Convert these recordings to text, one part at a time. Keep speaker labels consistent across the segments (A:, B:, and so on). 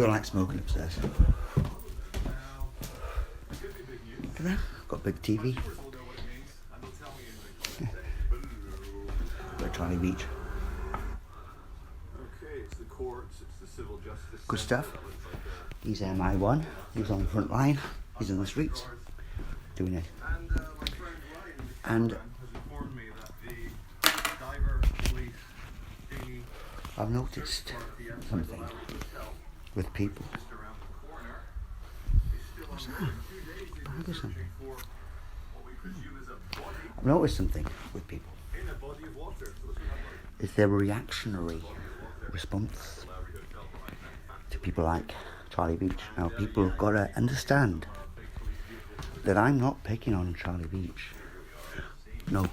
A: don't like smoking upstairs. Look at that. Got a big TV. Got Charlie Beach. Good stuff. He's MI1. He's on the front line. He's in the streets doing it. And I've noticed something with people. What's that? Bag or something? I've noticed something with people. It's their reactionary response to people like Charlie Beach. Now, people have got to understand that I'm not picking on Charlie Beach. No.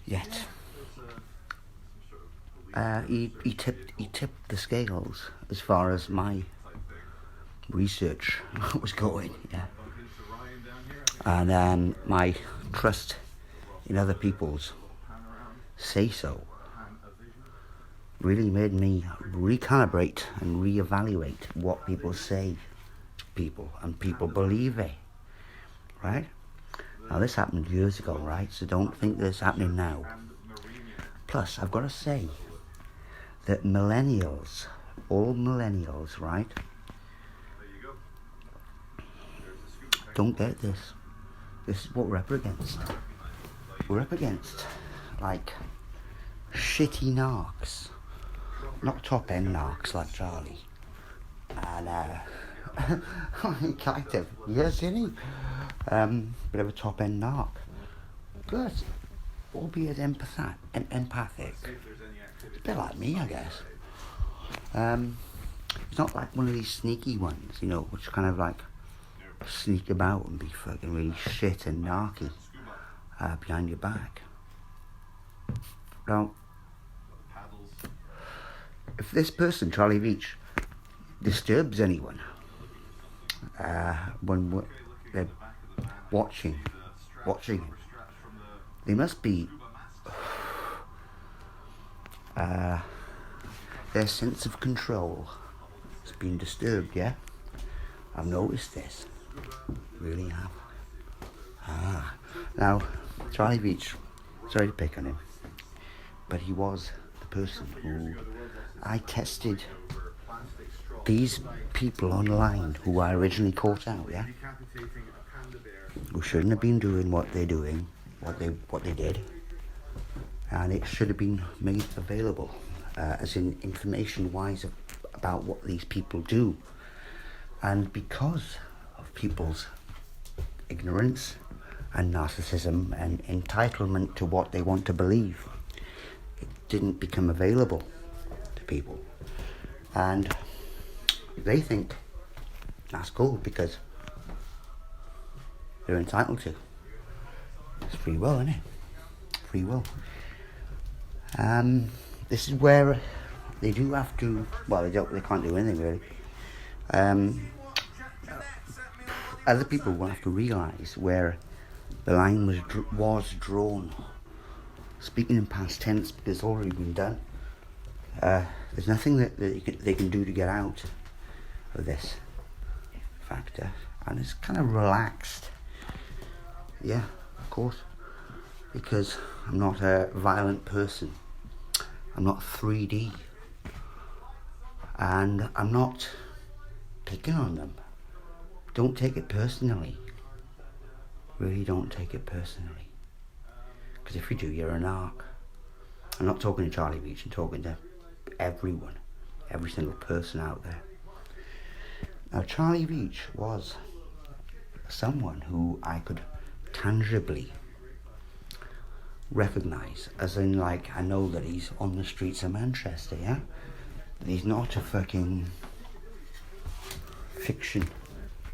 A: Yet. He tipped the scales as far as my research was going, yeah. And my trust in other people's say so really made me recalibrate and reevaluate what people say to people, and people believe it, right? Now, this happened years ago, right? So don't think that it's happening now. Plus, I've got to say that millennials, all millennials, right? Don't get this. This is what we're up against. We're up against, like, shitty narcs. Not top-end narcs like Charlie. And, kind of, yes, isn't he? Bit of a top-end narc. Good. Albeit empathic. It's a bit like me, I guess. It's not like one of these sneaky ones, you know, which kind of like sneak about and be fucking really shit and narky behind your back. Now, if this person, Charlie Beach, disturbs anyone when they're watching him, they must be their sense of control has been disturbed, yeah? I've noticed this. Really have. Now, Charlie Beach, sorry to pick on him, but he was the person who I tested these people online who I originally caught out, yeah? Who shouldn't have been doing what they're doing, what they did, and it should have been made available, as in information-wise about what these people do. And because of people's ignorance and narcissism and entitlement to what they want to believe, it didn't become available to people. And they think that's cool because they're entitled to. It's free will, isn't it? Free will. This is where they do have to, well, they can't do anything really. Other people will have to realise where the line was drawn. Speaking in past tense because it's already been done. There's nothing that they can do to get out of this factor, and it's kind of relaxed. Yeah, of course, because I'm not a violent person. I'm not 3D, and I'm not picking on them. Don't take it personally. Really don't take it personally. Because if you do, you're a narc. I'm not talking to Charlie Beach, I'm talking to everyone. Every single person out there. Now, Charlie Beach was someone who I could tangibly recognise. As in, like, I know that he's on the streets of Manchester, yeah? That he's not a fucking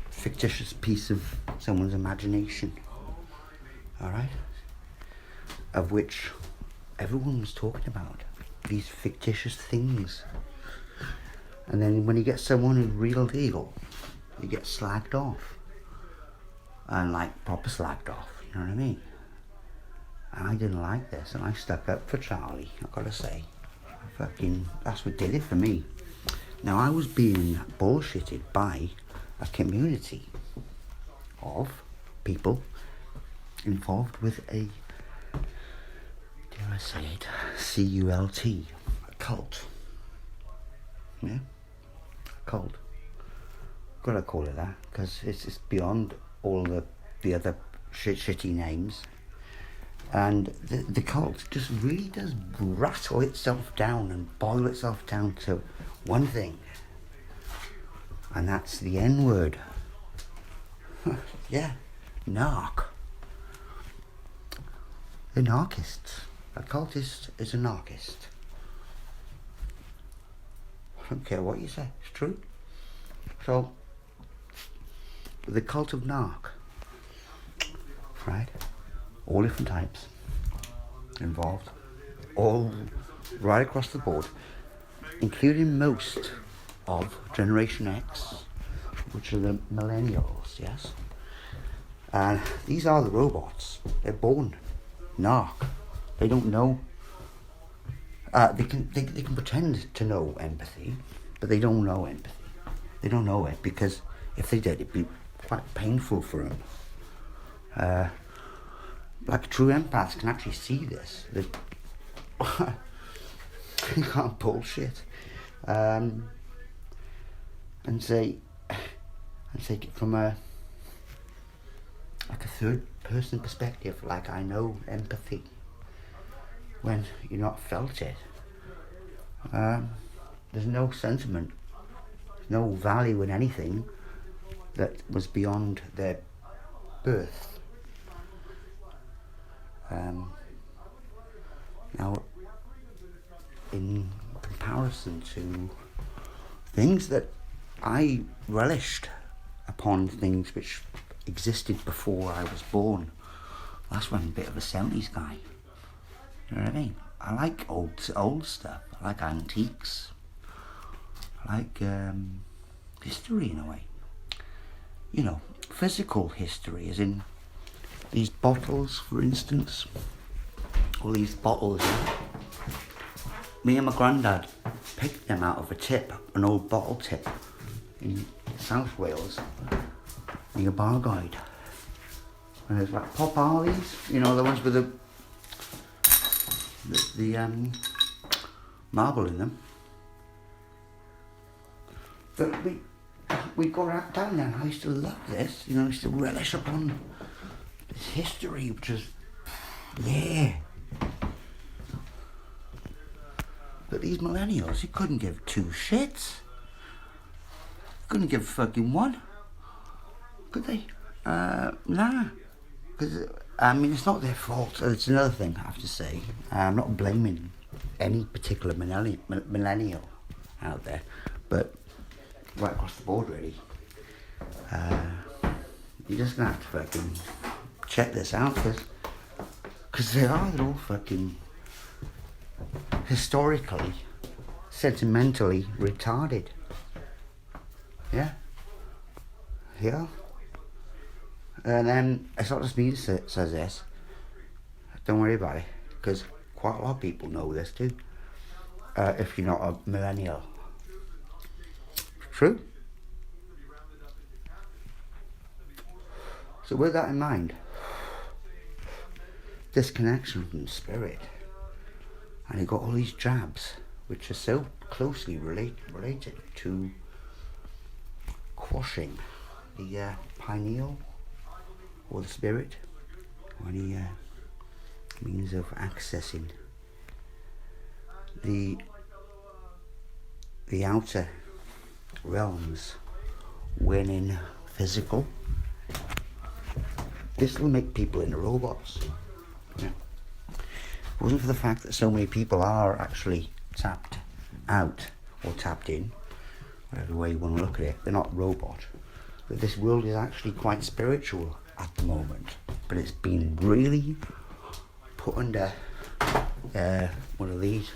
A: fictitious piece of someone's imagination, alright? Of which everyone was talking about, these fictitious things. And then when you get someone who's real deal, you get slagged off. And like proper slagged off, you know what I mean? And I didn't like this, and I stuck up for Charlie, I've got to say. That's what did it for me. Now, I was being bullshitted by a community of people involved with a, dare I say it, C-U-L-T, a cult. Yeah? A cult. Gotta call it that, because it's beyond all the other shitty names. And the cult just really does rattle itself down and boil itself down to one thing. And that's the N-word. Yeah, narc. A narcissist. A cultist is a narcissist. I don't care what you say, it's true. So, the cult of narc, right? All different types involved, all right across the board, including most of Generation X, which are the millennials, yes? And these are the robots. They're born narc. They don't know. They can pretend to know empathy, but they don't know empathy. They don't know it because if they did, it'd be quite painful for them. Like true empaths can actually see this. They can't bullshit. And say it from a third person perspective, like I know empathy when you're not felt it. There's no sentiment, no value in anything that was beyond their birth. Now, in comparison to things that I relished upon things which existed before I was born, that's when I'm a bit of a 70s guy. You know what I mean? I like old stuff. I like antiques. I like history in a way. You know, physical history, as in these bottles, for instance. All these bottles. Me and my granddad picked them out of a tip, an old bottle tip in South Wales, near Bargoed. And there's like pop Arlies, you know, the ones with the marble in them. But we got down there and I used to love this, you know, I used to relish upon this history, which is, yeah. But these millennials, you couldn't give two shits. Couldn't give fucking one. Could they? Nah. Because, I mean, it's not their fault. It's another thing I have to say. I'm not blaming any particular millennial out there. But right across the board, really. You're just going to have to fucking check this out. Because they're all fucking historically, sentimentally retarded. Yeah. Yeah. And then it's not just me that says this. Don't worry about it, because quite a lot of people know this too. If you're not a millennial. True. So with that in mind, disconnection from spirit, and you've got all these jabs which are so closely related to quashing the pineal or the spirit, or any means of accessing the outer realms when in physical. This will make people into robots. Yeah. If it wasn't for the fact that so many people are actually tapped out or tapped in, whatever way you want to look at it, they're not robot. But this world is actually quite spiritual at the moment, but it's been really put under one of these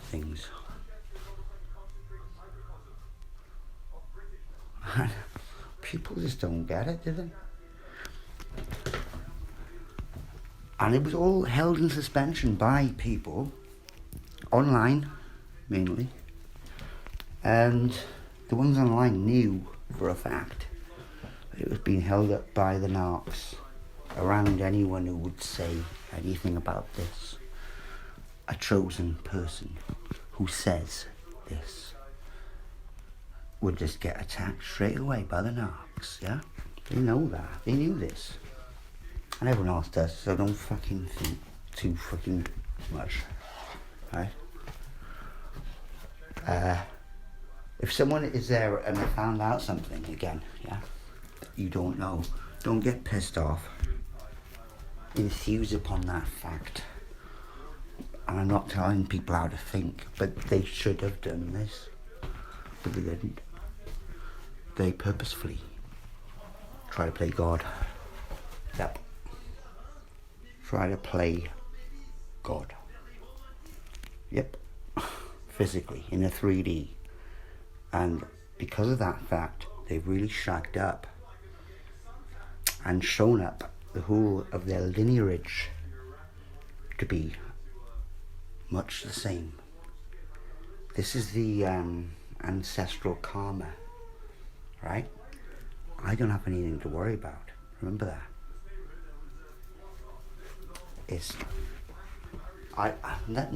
A: things. People just don't get it, do they? And it was all held in suspension by people online, mainly. And the ones online knew for a fact that it was being held up by the narcs around anyone who would say anything about this. A chosen person who says this would just get attacked straight away by the narcs, yeah? They know that. They knew this. And everyone else does, so don't fucking think too fucking much, right? If someone is there and they found out something again, yeah, that you don't know, don't get pissed off. Enthuse upon that fact. And I'm not telling people how to think, but they should have done this, but they didn't. They purposefully try to play God. Yep. Try to play God. Yep. Physically, in a 3D. And because of that fact, they've really shacked up and shown up the whole of their lineage to be much the same. This is the ancestral karma, right? I don't have anything to worry about. Remember that.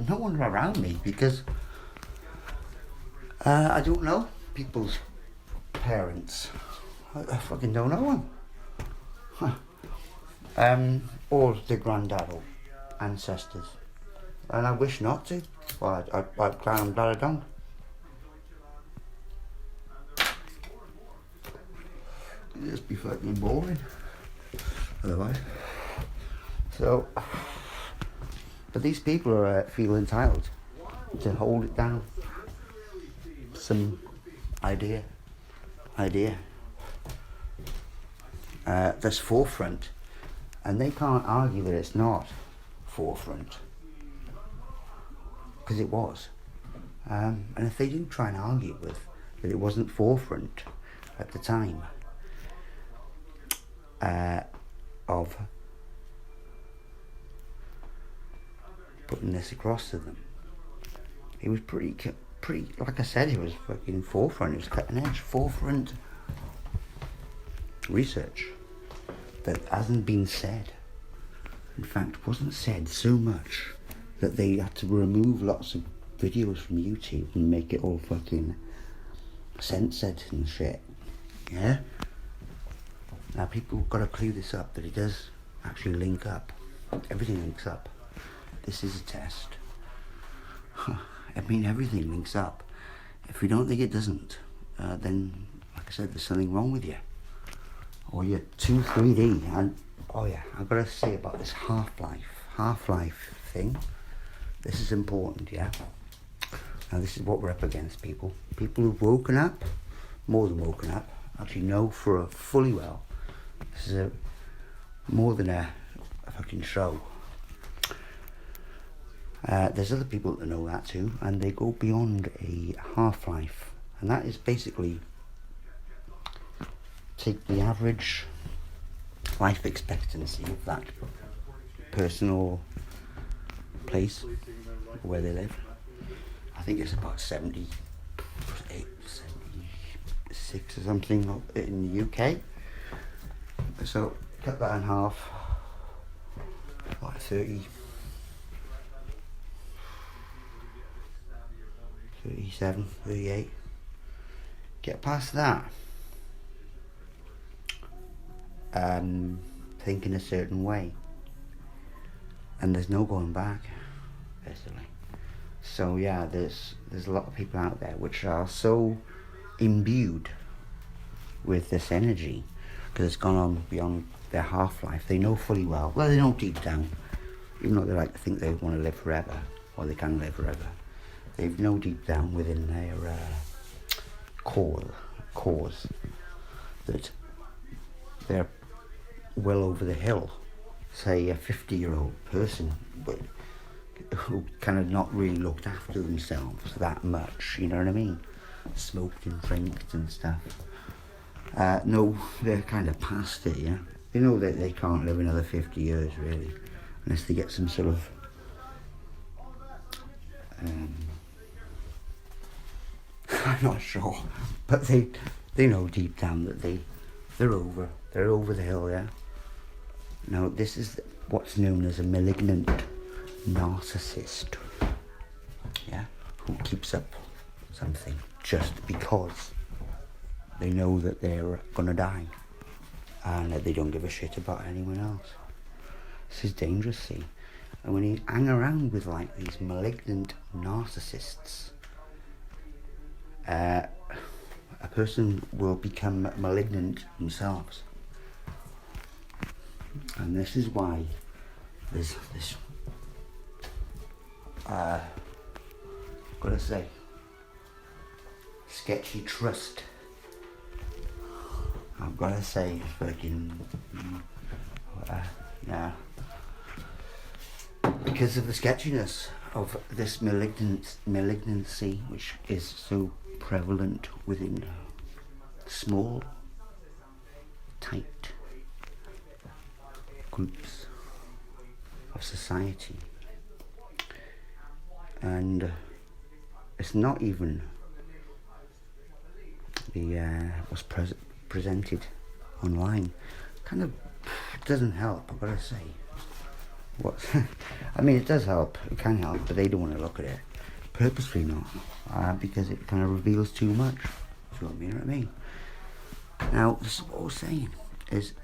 A: No one around me, because I don't know people's parents. I fucking don't know them. Or their granddad or ancestors. And I wish not to. Well, I'm glad I don't. It'd just be fucking boring otherwise. So, but these people are feel entitled to hold it down. Some idea. That's forefront, and they can't argue that it's not forefront, because it was. And if they do try and argue with that it wasn't forefront at the time of putting this across to them, it was pretty, like I said, it was fucking forefront. It was cutting edge, forefront research that hasn't been said. In fact, wasn't said so much that they had to remove lots of videos from YouTube and make it all fucking censored and shit. Yeah? Now people got to clue this up, that it does actually link up. Everything links up. This is a test. I mean, everything links up. If you don't think it doesn't, then, like I said, there's something wrong with you. Or you're too 3D. And, oh yeah, I've got to say about this half-life thing. This is important, yeah? Now this is what we're up against, people. People who've woken up, more than woken up, actually know for a fully well. This is more than a fucking show. There's other people that know that too, and they go beyond a half-life. And that is basically take the average life expectancy of that person or place where they live. I think it's about 78, 76 or something in the UK. So cut that in half, like 30, 37, 38. Get past that. Thinking a certain way. And there's no going back, basically. So yeah, there's a lot of people out there which are so imbued with this energy, because it's gone on beyond their half-life. They know fully well, they know deep down, even though they like to think they want to live forever, or they can live forever, they know deep down within their cause that they're well over the hill. Say a 50-year-old person, but who kind of not really looked after themselves that much, you know what I mean? Smoked and drank and stuff. No, they're kind of past it, yeah? They know that they can't live another 50 years, really, unless they get some sort of I'm not sure, but they know deep down that they're over the hill, yeah. Now this is what's known as a malignant narcissist, yeah, who keeps up something just because they know that they're gonna die and that they don't give a shit about anyone else. This is dangerous, see. And when you hang around with like these malignant narcissists, a person will become malignant themselves. And this is why there's this, gotta say, sketchy trust. I've gotta say, fucking, yeah. Because of the sketchiness of this malignancy, which is so prevalent within small, tight groups of society. And it's not even the what's presented online. Kind of doesn't help, I've got to say. I mean, it does help, it can help, but they don't want to look at it. Purposely not, because it kind of reveals too much. You know what I mean? Now, this is what I was saying, is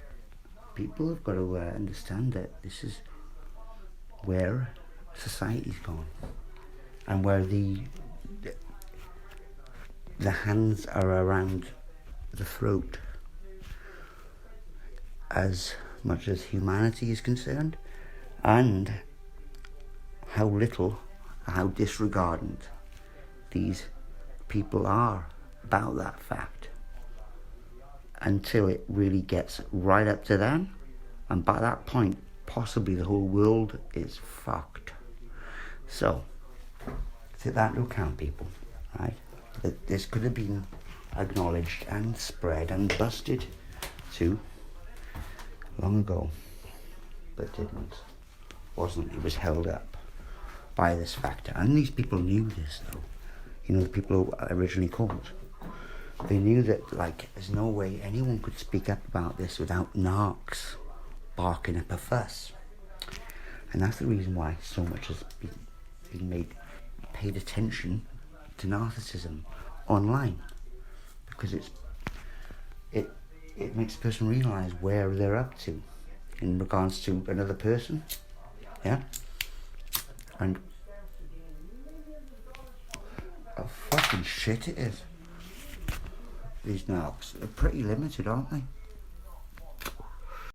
A: people have got to understand that this is where society's gone, and where the hands are around the throat as much as humanity is concerned, and how disregardant these people are about that fact, until it really gets right up to them, and by that point possibly the whole world is fucked. So take that into account, people, right? That this could have been acknowledged and spread and busted too long ago, but wasn't. It was held up by this factor, and these people knew this though. You know, the people who originally called, they knew that like there's no way anyone could speak up about this without narcs barking up a fuss. And that's the reason why so much has been paid attention to narcissism online, because it makes a person realise where they're up to in regards to another person, yeah, and fucking shit it is. These narcs are pretty limited, aren't they?